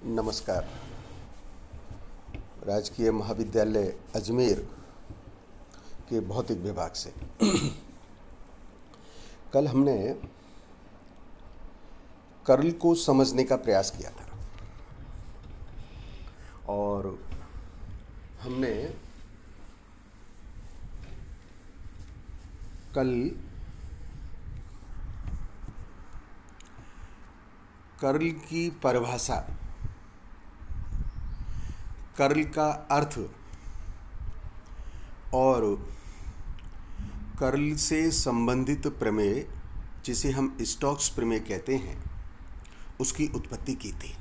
नमस्कार। राजकीय महाविद्यालय अजमेर के भौतिक विभाग से कल हमने कर्ल को समझने का प्रयास किया था और हमने कल कर्ल की परिभाषा, कर्ल का अर्थ और कर्ल से संबंधित प्रमेय, जिसे हम स्टोक्स प्रमेय कहते हैं, उसकी उत्पत्ति की थी।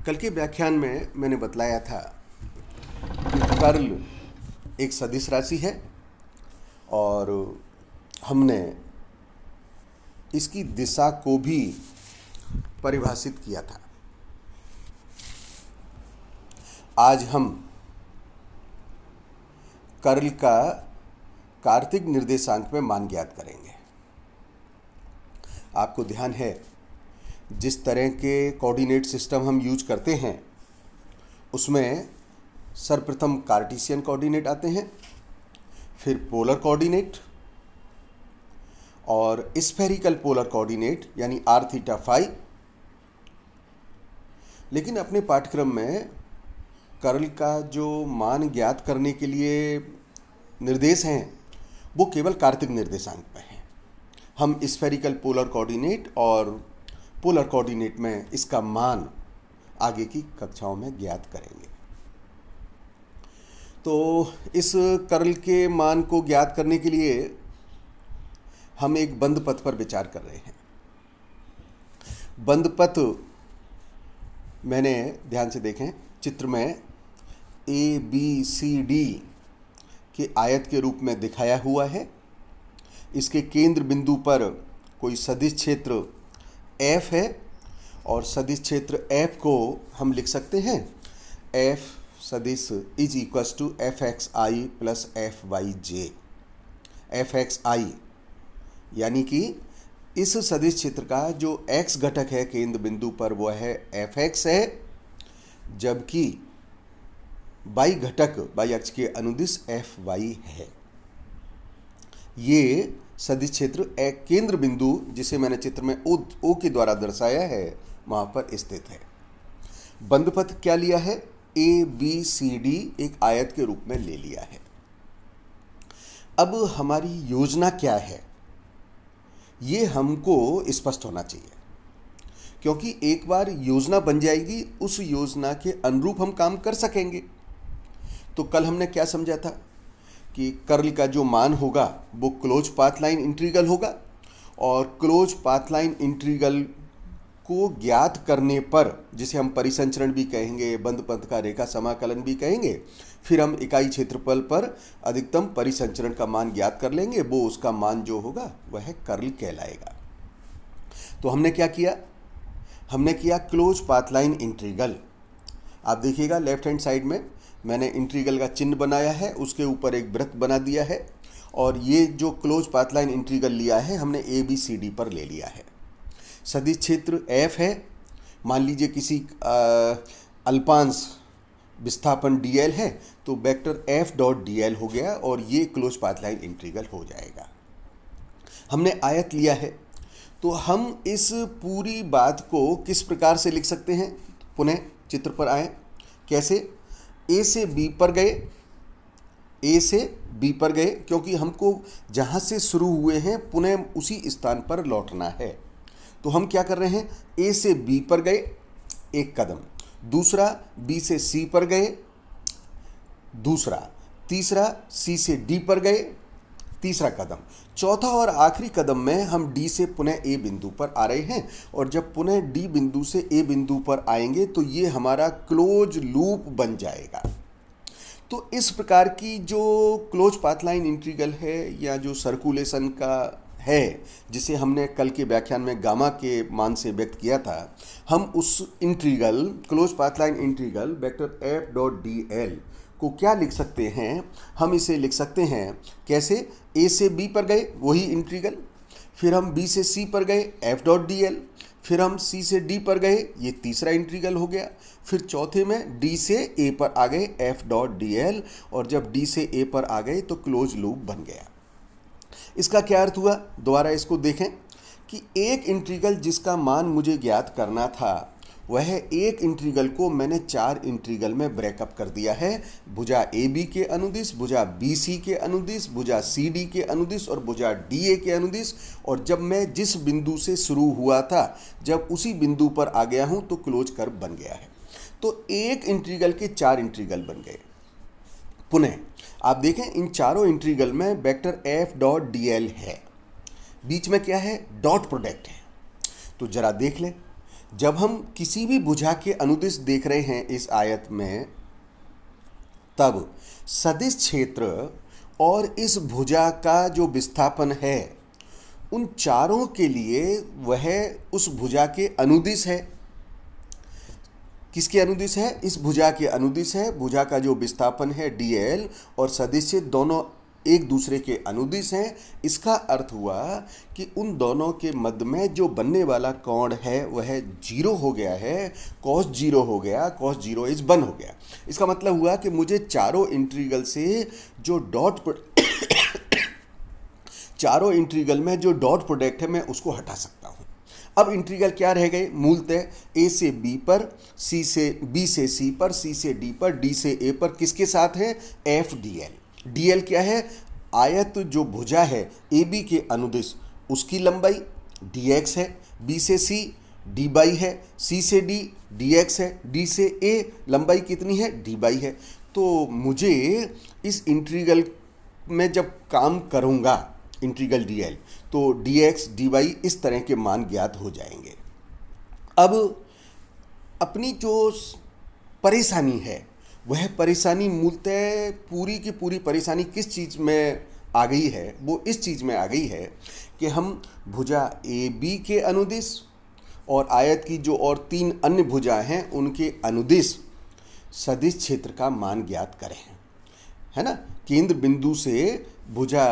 कल के व्याख्यान में मैंने बतलाया था कि कर्ल एक सदिश राशि है और हमने इसकी दिशा को भी परिभाषित किया था। आज हम कर्ल का कार्तिक निर्देशांक में मान ज्ञात करेंगे। आपको ध्यान है, जिस तरह के कोऑर्डिनेट सिस्टम हम यूज करते हैं उसमें सर्वप्रथम कार्टेशियन कोऑर्डिनेट आते हैं, फिर पोलर कोऑर्डिनेट और स्फेरिकल पोलर कोऑर्डिनेट यानी r थीटा फाई। लेकिन अपने पाठ्यक्रम में कर्ल का जो मान ज्ञात करने के लिए निर्देश हैं वो केवल कार्तिक निर्देशांक में हैं। हम स्फेरिकल पोलर कोऑर्डिनेट और पोलर कोऑर्डिनेट में इसका मान आगे की कक्षाओं में ज्ञात करेंगे। तो इस कर्ल के मान को ज्ञात करने के लिए हम एक बंद पथ पर विचार कर रहे हैं। बंद पथ मैंने ध्यान से देखें, चित्र में ABCD के आयत के रूप में दिखाया हुआ है। इसके केंद्र बिंदु पर कोई सदिश क्षेत्र F है और सदिश क्षेत्र F को हम लिख सकते हैं F सदिश is equals to fxi plus fyj। fxi यानी कि इस सदिश क्षेत्र का जो x घटक है केंद्र बिंदु पर वो है fx है, जबकि y घटक y अक्ष के अनुदिश fy है। ये सदिश क्षेत्र एक केंद्र बिंदु, जिसे मैंने चित्र में O के द्वारा दर्शाया है, वहाँ पर स्थित है। बंद पथ क्या लिया है? ABCD एक आयत के रूप में ले लिया है। अब हमारी योजना क्या है ये हमको स्पष्ट होना चाहिए, क्योंकि एक बार योजना बन जाएगी उस योजना के अनुरूप हम काम कर सकेंगे। तो कल हमने क्या समझा था कि कर्ल का जो मान होगा वो क्लोज पाथ लाइन इंटीग्रल होगा और क्लोज पाथ लाइन इंटीग्रल को ज्ञात करने पर, जिसे हम परिसंचरण भी कहेंगे, बंद पथ का रेखा समाकलन भी कहेंगे, फिर हम इकाई क्षेत्रफल पर अधिकतम परिसंचरण का मान ज्ञात कर लेंगे। वो उसका मान जो होगा वह कर्ल कहलाएगा। तो हमने क्या किया? हमने किया क्लोज पाथ लाइन इंटीग्रल। आप देखिएगा लेफ्ट हैंड साइड में मैंने इंटीग्रल का चिन्ह बनाया है, उसके ऊपर एक वृत्त बना दिया है और ये जो क्लोज पाथ लाइन इंटीग्रल लिया है हमने ABCD पर ले लिया है। सदिश क्षेत्र F है, मान लीजिए किसी अल्पांश विस्थापन dl है, तो वेक्टर F डॉट dl हो गया और ये क्लोज पाथ लाइन इंटीग्रल हो जाएगा। हमने आयत लिया है, तो हम इस पूरी बात को किस प्रकार से लिख सकते हैं? पुनः चित्र पर आए। कैसे? A से B पर गए, A से B पर गए, क्योंकि हमको जहाँ से शुरू हुए हैं पुनः उसी स्थान पर लौटना है। तो हम क्या कर रहे हैं? A से B पर गए एक कदम, दूसरा B से C पर गए दूसरा, तीसरा C से D पर गए तीसरा कदम, चौथा और आखिरी कदम में हम D से पुनः A बिंदु पर आ रहे हैं और जब पुनः D बिंदु से A बिंदु पर आएंगे तो ये हमारा क्लोज लूप बन जाएगा। तो इस प्रकार की जो क्लोज पाथ लाइन इंटीग्रल है या जो सर्कुलेशन का है, जिसे हमने कल के व्याख्यान में गामा के मान से व्यक्त किया था, हम उस integral close path line integral vector F dot dl को क्या लिख सकते हैं? हम इसे लिख सकते हैं कैसे? A से B पर गए वही इंटीग्रल, फिर हम बी से सी पर गए, एफ डॉट डी एल। फिर हम सी से डी पर गए, ये तीसरा इंटीग्रल हो गया। फिर चौथे में डी से ए पर आ गए, एफ डॉट डी एल। और जब डी से ए पर आ गए तो क्लोज लूप बन गया। इसका क्या अर्थ हुआ, दोबारा इसको देखें कि एक इंटीग्रल जिसका मान मुझे ज्ञात करना था, वह एक इंटीग्रल को मैंने 4 इंटीग्रल में ब्रेकअप कर दिया है। भुजा ए बी के अनुदिश, भुजा बी सी के अनुदिश, भुजा सी डी के अनुदिश और भुजा डी ए के अनुदिश। और जब मैं जिस बिंदु से शुरू हुआ था, जब उसी बिंदु पर आ गया हूं तो क्लोज कर्व बन गया है। तो एक इंटीग्रल के 4 इंटीग्रल बन गए। पुनः आप देखें, इन चारों इंटीग्रल में vector F dot d L है, बीच में क्या है, डॉट प्रोडक्ट है। तो जरा देख लें, जब हम किसी भी भुजा के अनुदिश देख रहे हैं इस आयत में, तब सदिश क्षेत्र और इस भुजा का जो विस्थापन है, उन चारों के लिए वह उस भुजा के अनुदिश है। किसके अनुदिश है, इस भुजा के अनुदिश है। भुजा का जो विस्थापन है dl और सदिश दोनों एक दूसरे के अनुदिश हैं। इसका अर्थ हुआ कि उन दोनों के मध्य में जो बनने वाला कोण है वह 0 हो गया है, cos 0 हो गया, cos 0 इज 1 हो गया। इसका मतलब हुआ कि मुझे चारों इंटीग्रल से जो चारों इंटीग्रल में जो डॉट प्रोडक्ट है मैं उसको हटा सकता हूँ। अब इंटीग्रल क्या रह गए, मूलतः ए से बी पर, सी से बी से सी पर, सी से डी पर, डी से ए पर, किसके साथ है, F D L. D L क्या है, आयत जो भुजा है ए बी के अनुदिश उसकी लंबाई डी एक्स है, बी से सी डी बाई है, सी से डी डी एक्स है, डी से ए लंबाई कितनी है, डी बाई है। तो मुझे इस इंटीग्रल में जब काम करूँगा इंटीग्रल डी एल, तो डी एक्स डी वाई इस तरह के मान ज्ञात हो जाएंगे। अब अपनी जो परेशानी है, वह परेशानी मूलतः पूरी की पूरी परेशानी किस चीज़ में आ गई है, वो इस चीज़ में आ गई है कि हम भुजा ए बी के अनुदिश और आयत की जो और 3 अन्य भुजाएं हैं उनके अनुदिश सदिश क्षेत्र का मान ज्ञात करें, है ना। केंद्र बिंदु से भुजा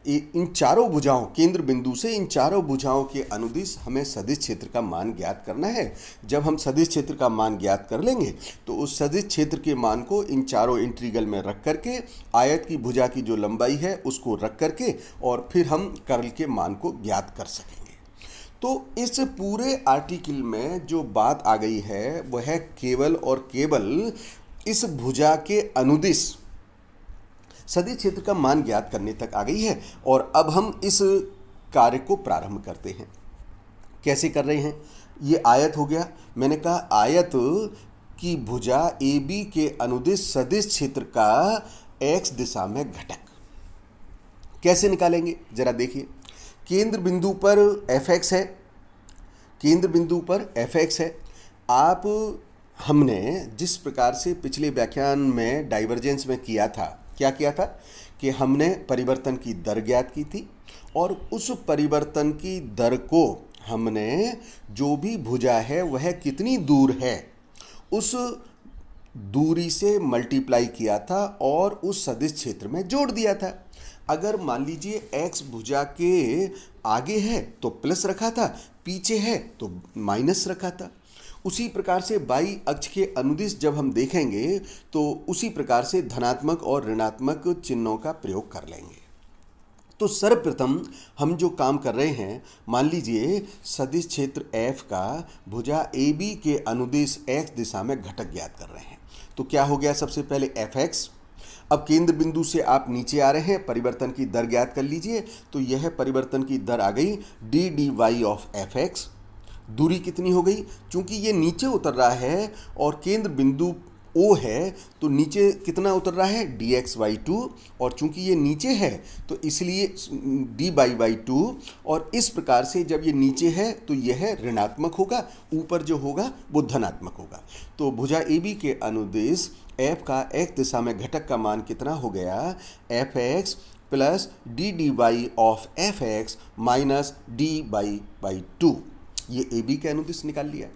इन चारों भुजाओं, केंद्र बिंदु से इन चारों भुजाओं के अनुदिश हमें सदिश क्षेत्र का मान ज्ञात करना है। जब हम सदिश क्षेत्र का मान ज्ञात कर लेंगे तो उस सदिश क्षेत्र के मान को इन चारों इंटीग्रल में रख करके आयत की भुजा की जो लंबाई है उसको रख करके और फिर हम कर्ल के मान को ज्ञात कर सकेंगे। तो इस पूरे आर्टिकल में जो बात आ गई है वह केवल और केवल इस भुजा के अनुदिश सदिश क्षेत्र का मान ज्ञात करने तक आ गई है। और अब हम इस कार्य को प्रारंभ करते हैं। कैसे कर रहे हैं, ये आयत हो गया, मैंने कहा आयत की भुजा ए बी के अनुदिश सदिश क्षेत्र का x दिशा में घटक कैसे निकालेंगे, जरा देखिए। केंद्र बिंदु पर fx है, केंद्र बिंदु पर fx है। आप हमने जिस प्रकार से पिछले व्याख्यान में डाइवर्जेंस में किया था, क्या किया था कि हमने परिवर्तन की दर ज्ञात की थी और उस परिवर्तन की दर को हमने जो भी भुजा है वह कितनी दूर है उस दूरी से मल्टीप्लाई किया था और उस सदिश क्षेत्र में जोड़ दिया था। अगर मान लीजिए x भुजा के आगे है तो प्लस रखा था, पीछे है तो माइनस रखा था। उसी प्रकार से y अक्ष के अनुदिश जब हम देखेंगे तो उसी प्रकार से धनात्मक और ऋणात्मक चिन्हों का प्रयोग कर लेंगे। तो सर्वप्रथम हम जो काम कर रहे हैं, मान लीजिए सदिश क्षेत्र f का भुजा AB के अनुदिश x दिशा में घटक ज्ञात कर रहे हैं। तो क्या हो गया, सबसे पहले fx। अब केंद्र बिंदु से आप नीचे आ रहे हैं, परिवर्तन की दर ज्ञात कर लीजिए। तो यह परिवर्तन की दर आ गई d d y of fx। दूरी कितनी हो गई, चूंकि ये नीचे उतर रहा है और केंद्र बिंदु O है तो नीचे कितना उतर रहा है, dx/2, और चूंकि ये नीचे है तो इसलिए d/2। और इस प्रकार से जब ये नीचे है तो यह ऋणात्मक होगा, ऊपर जो होगा वो धनात्मक होगा। तो भुजा AB के अनुदिश f का x दिशा में घटक का मान कितना हो गया, fx plus d/y of fx minus d/2। ये AB के अनुदिश निकाल लिया।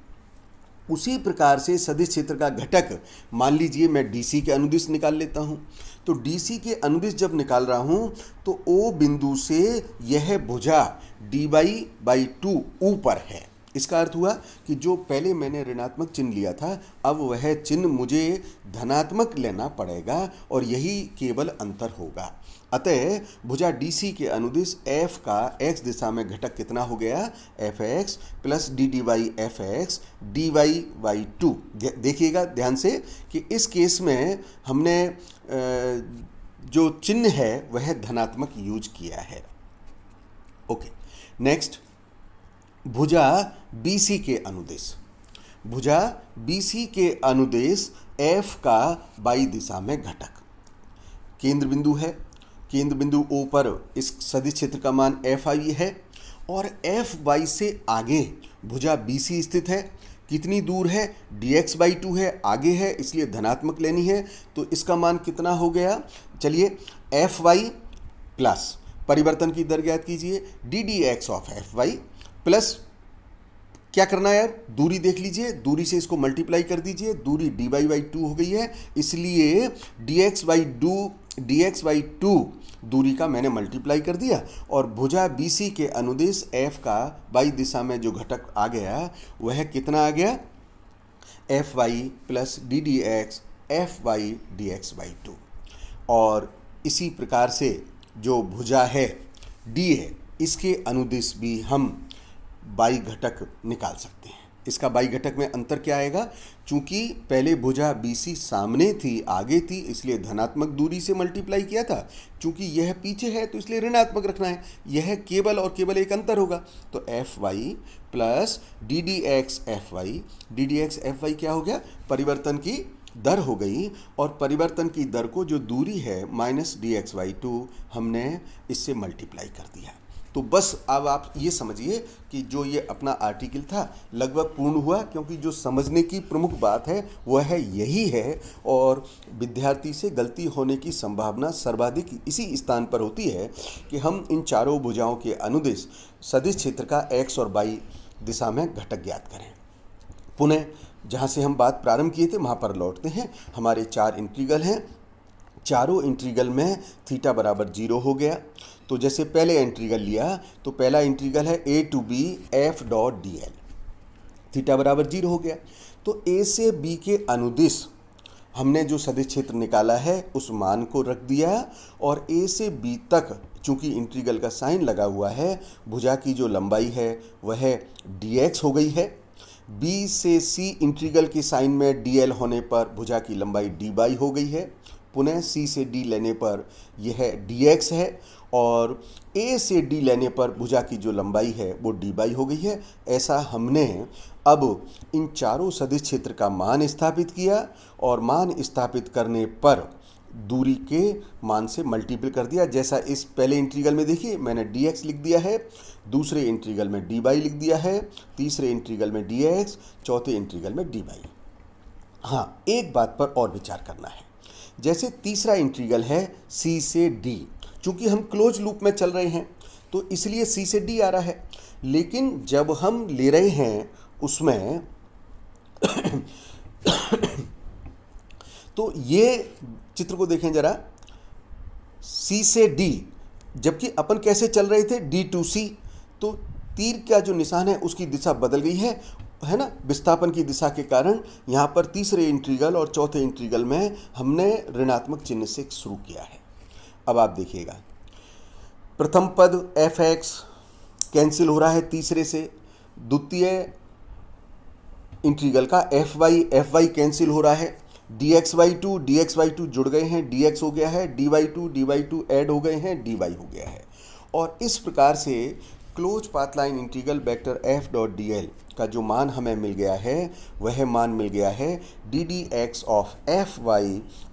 उसी प्रकार से सदिश क्षेत्र का घटक, मान लीजिए मैं डीसी के अनुदिश निकाल लेता हूँ। तो डीसी के अनुदिश जब निकाल रहा हूँ तो ओ बिंदु से यह भुजा dy बाई 2 ऊपर है। इसका अर्थ हुआ कि जो पहले मैंने ऋणात्मक चिन्ह लिया था, अब वह चिन्ह मुझे धनात्मक लेना पड़ेगा और यही केवल अंतर होगा। अतः भुजा डीसी के अनुदिश f का x दिशा में घटक कितना हो गया, fx plus d d y F x d y by 2। देखिएगा ध्यान से कि इस केस में हमने जो चिन्ह है वह धनात्मक यूज किया है। ओके, नेक्स्ट भुजा BC के अनुदिश। भुजा BC के अनुदिश f का y दिशा में घटक, केंद्र बिंदु है, केंद्र बिंदु O पर इस सदिश क्षेत्र का मान FI है और FY से आगे भुजा BC स्थित है। कितनी दूर है, dx बाई 2 है, आगे है, इसलिए धनात्मक लेनी है। तो इसका मान कितना हो गया, चलिए FY प्लस परिवर्तन की दर ज्ञात कीजिए ddx ऑफ FY प्लस क्या करना है यार, दूरी देख लीजिए, दूरी से इसको मल्टीप्लाई कर दीजिए, दूरी dy बाई 2 हो गई है, इसलिए dx बाई 2 दूरी का मैंने मल्टीप्लाई कर दिया और भुजा BC के अनुदिश f का y दिशा में जो घटक आ गया वह कितना आ गया, fy plus ddx fy dx by 2। और इसी प्रकार से जो भुजा है D है, इसके अनुदिश भी हम बाई घटक निकाल सकते हैं। इसका बाई घटक में अंतर क्या आएगा, चूंकि पहले भुजा BC सामने थी, आगे थी, इसलिए धनात्मक दूरी से मल्टीप्लाई किया था। चूंकि यह पीछे है तो इसलिए ऋणात्मक रखना है। यह केवल और केवल एक अंतर होगा, तो fy प्लस ddx fy क्या हो गया, परिवर्तन की दर हो गई और परिवर्तन की दर को जो दूरी है माइनस dx बाई 2 हमने इससे मल्टीप्लाई कर दिया। तो बस अब आप ये समझिए कि जो ये अपना आर्टिकल था लगभग पूर्ण हुआ, क्योंकि जो समझने की प्रमुख बात है वह है यही है और विद्यार्थी से गलती होने की संभावना सर्वाधिक इसी स्थान पर होती है कि हम इन चारों भुजाओं के अनुदिश सदिश क्षेत्र का x और y दिशा में घटक ज्ञात करें। पुनः जहाँ से हम बात प्रारंभ किए थे वहाँ पर लौटते हैं। हमारे 4 इंटीग्रल हैं, चारों इंटीग्रल में थीटा बराबर 0 हो गया। तो जैसे पहले इंटीग्रल लिया तो पहला इंटीग्रल है a to b f dot d l, theta बराबर 0 हो गया। तो a से b के अनुदिश हमने जो सदिश क्षेत्र निकाला है उस मान को रख दिया और a से b तक चूंकि इंटीग्रल का साइन लगा हुआ है, भुजा की जो लंबाई है वह dx हो गई है। b से c इंटीग्रल के साइन में dl होने पर भुजा की लंबाई dy हो गई है। पुनः c से d लेने पर यह dx है और a से d लेने पर भुजा की जो लंबाई है वो dy हो गई है। ऐसा हमने अब इन चारों सदिश क्षेत्र का मान स्थापित किया और मान स्थापित करने पर दूरी के मान से मल्टीपल कर दिया। जैसा इस पहले इंटीग्रल में देखिए मैंने dx लिख दिया है, दूसरे इंटीग्रल में dy लिख दिया है, तीसरे इंटीग्रल में dx, चौथे इंटीग्रल में dy। हाँ, एक बात पर और विचार करना है। जैसे तीसरा इंटीग्रल है c से d, चूंकि हम क्लोज लूप में चल रहे हैं तो इसलिए c से d आ रहा है, लेकिन जब हम ले रहे हैं उसमें तो ये चित्र को देखें जरा, c से d, जबकि अपन कैसे चल रहे थे d टू c, तो तीर का जो निशान है उसकी दिशा बदल गई है ना, विस्थापन की दिशा के कारण। यहाँ पर तीसरे इंटीग्रल और चौथे इंटीग्रल में हमने ऋणात्मक चिन्ह से शुरू किया है। अब आप देखिएगा, प्रथम पद fx कैंसिल हो रहा है तीसरे से, द्वितीय इंटीग्रल का fy कैंसिल हो रहा है, dx बाई 2 जुड़ गए हैं, dx हो गया है, dy बाई 2 ऐड हो गए हैं, dy हो गया है। और इस प्रकार से close path line integral vector f dot d L का जो मान हमें मिल गया है वह मान मिल गया है ddx of fy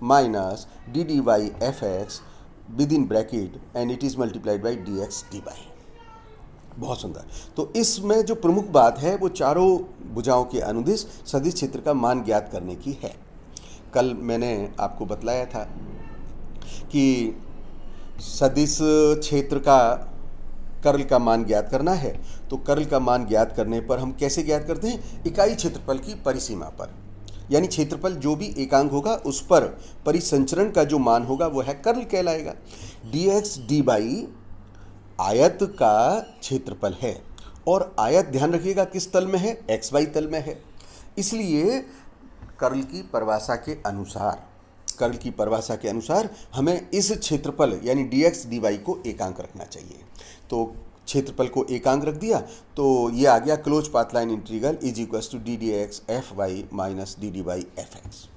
minus dy fx with in bracket and it is multiplied by dx dy। बहुत सुंदर। तो इसमें जो प्रमुख बात है वो चारों भुजाओं के अनुदिश सदिश क्षेत्र का मान ज्ञात करने की है। कल मैंने आपको बतलाया था कि सदिश क्षेत्र का कर्ल का मान ज्ञात करना है तो कर्ल का मान ज्ञात करने पर हम कैसे ज्ञात करते हैं? इकाई क्षेत्रफल की परिसीमा पर, यानी क्षेत्रफल जो भी एकांक होगा उस पर परिसंचरण का जो मान होगा वो है कर्ल कहलाएगा। dx dy आयत का क्षेत्रफल है और आयत ध्यान रखिएगा किस तल में है? xy तल में है। इसलिए कर्ल की परिभाषा के अनुसार हमें इस क्षेत्रफल यानी dx dy को एकांक रखना चाहिए। तो क्षेत्रफल को एकांक रख दिया तो ये आ गया close path line integral is equals to d d x F y minus d d y F x.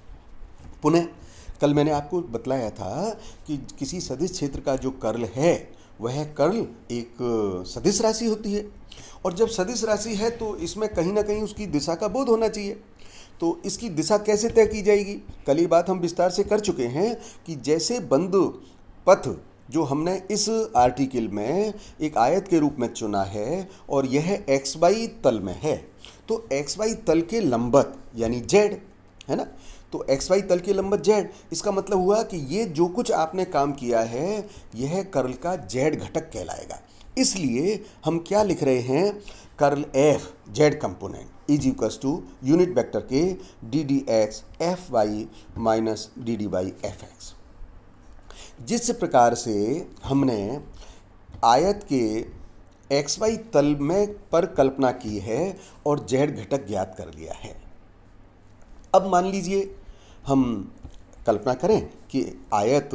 पुनः कल मैंने आपको बतलाया था कि किसी सदिश क्षेत्र का जो कर्ल है वह कर्ल एक सदिश राशि होती है, और जब सदिश राशि है तो इसमें कहीं ना कहीं उसकी दिशा का बोध होना चाहिए। तो इसकी दिशा कैसे तय की जाएगी? कल ये बात हम विस्तार से कर चुके हैं कि जैसे बंद पथ जो हमने इस आर्टिकल में एक आयत के रूप में चुना है और यह XY तल में है, तो XY तल के लंबवत यानी Z है ना, तो XY तल के लंबवत Z, इसका मतलब हुआ कि ये जो कुछ आपने काम किया है यह कर्ल का Z घटक कहलाएगा। इसलिए हम क्या लिख रहे हैं? Curl F Z component is equals to unit vector के d d x F y minus d d y F x. जिस प्रकार से हमने आयत के XY तल में पर कल्पना की है और Z घटक ज्ञात कर लिया है। अब मान लीजिए हम कल्पना करें कि आयत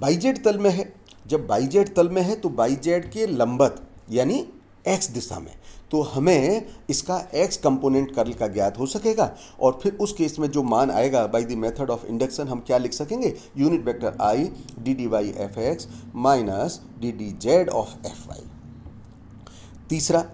YZ तल में है। जब YZ तल में है तो YZ के लंबवत यानी X दिशा में, तो हमें इसका X कंपोनेंट कर्ल का ज्ञात हो सकेगा। और फिर उस केस में जो मान आएगा by the method of induction हम क्या लिख सकेंगे? Unit vector I d d y F x minus d d z of f y. तीसरा,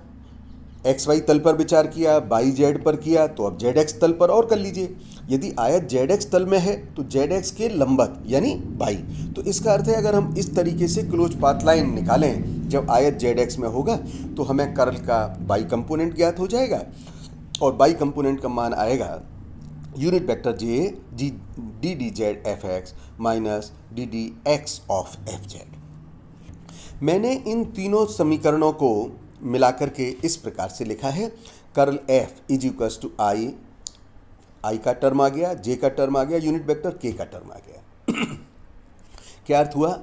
XY तल पर विचार किया, YZ पर किया, तो अब ZX तल पर और कर लीजिए। यदि आयत ZX तल में है तो ZX के लंबवत यानी Y, तो इसका अर्थ है अगर हम इस तरीके से क्लोज पाथ लाइन निकालें जब आयत ZX में होगा तो हमें कर्ल का Y कंपोनेंट ज्ञात हो जाएगा और Y कंपोनेंट का मान आएगा unit vector D d Z F x minus d d x of F Z. मैंने इन तीनों समीकरणों को मिलाकर के इस प्रकार से लिखा है। Curl F is equals to I का टर्म आ गया, J का टर्म आ गया, यूनिट वेक्टर K का टर्म आ गया। क्या अर्थ हुआ?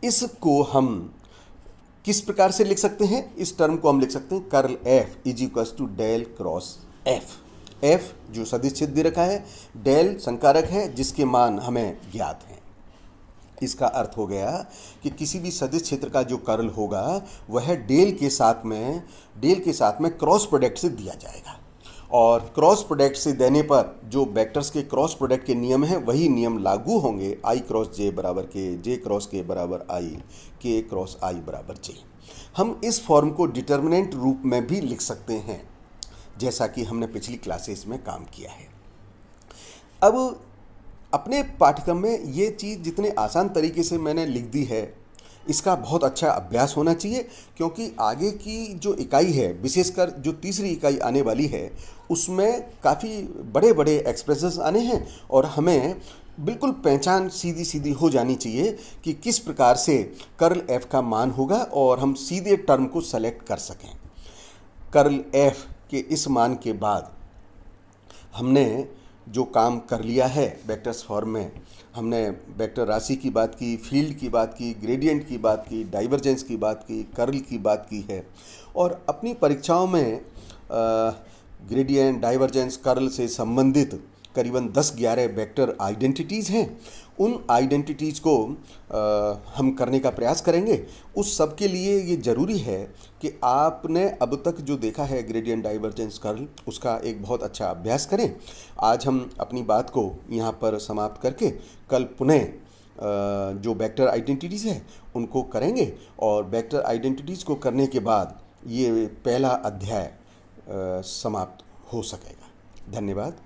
इसको हम किस प्रकार से लिख सकते हैं? इस टर्म को हम लिख सकते हैं curl F is equals to del cross F। F जो सदिश क्षेत्र दे रखा है, डेल संकारक है जिसके मान हमें ज्ञात हैं। इसका अर्थ हो गया कि किसी भी सदिश क्षेत्र का जो कर्ल होगा वह डेल के साथ में क्रॉस प्रोडक्ट से दिया जाएगा, और क्रॉस प्रोडक्ट से देने पर जो वेक्टर्स के क्रॉस प्रोडक्ट के नियम हैं वही नियम लागू होंगे। I क्रॉस J बराबर K, J क्रॉस K बराबर I, K क्रॉस I बराबर J। हम इस फॉर्म को डिटर्मिनेंट रूप में भी लिख सकते हैं जैसा कि हमने पिछली क्लासेस में काम किया है। अब अपने पाठ्यक्रम में ये चीज़ जितने आसान तरीके से मैंने लिख दी है इसका बहुत अच्छा अभ्यास होना चाहिए, क्योंकि आगे की जो इकाई है, विशेषकर जो तीसरी इकाई आने वाली है, उसमें काफ़ी बड़े बड़े एक्सप्रेशंस आने हैं और हमें बिल्कुल पहचान सीधी सीधी हो जानी चाहिए कि किस प्रकार से कर्ल F का मान होगा और हम सीधे टर्म को सेलेक्ट कर सकें। कर्ल F के इस मान के बाद हमने जो काम कर लिया है वेक्टर्स फॉर्म में, हमने वेक्टर राशि की बात की, फील्ड की बात की, ग्रेडियंट की बात की, डाइवर्जेंस की बात की, कर्ल की बात की है, और अपनी परीक्षाओं में ग्रेडियंट, डाइवर्जेंस, कर्ल से संबंधित करीबन 10-11 वेक्टर आइडेंटिटीज़ हैं। उन आइडेंटिटीज़ को हम करने का प्रयास करेंगे। उस सब के लिए ये ज़रूरी है कि आपने अब तक जो देखा है ग्रेडियंट, डाइवर्जेंस, कर्ल, उसका एक बहुत अच्छा अभ्यास करें। आज हम अपनी बात को यहाँ पर समाप्त करके कल पुनः जो वेक्टर आइडेंटिटीज़ है उनको करेंगे, और वेक्टर आइडेंटिटीज़ को करने के बाद ये पहला अध्याय समाप्त हो सकेगा। धन्यवाद।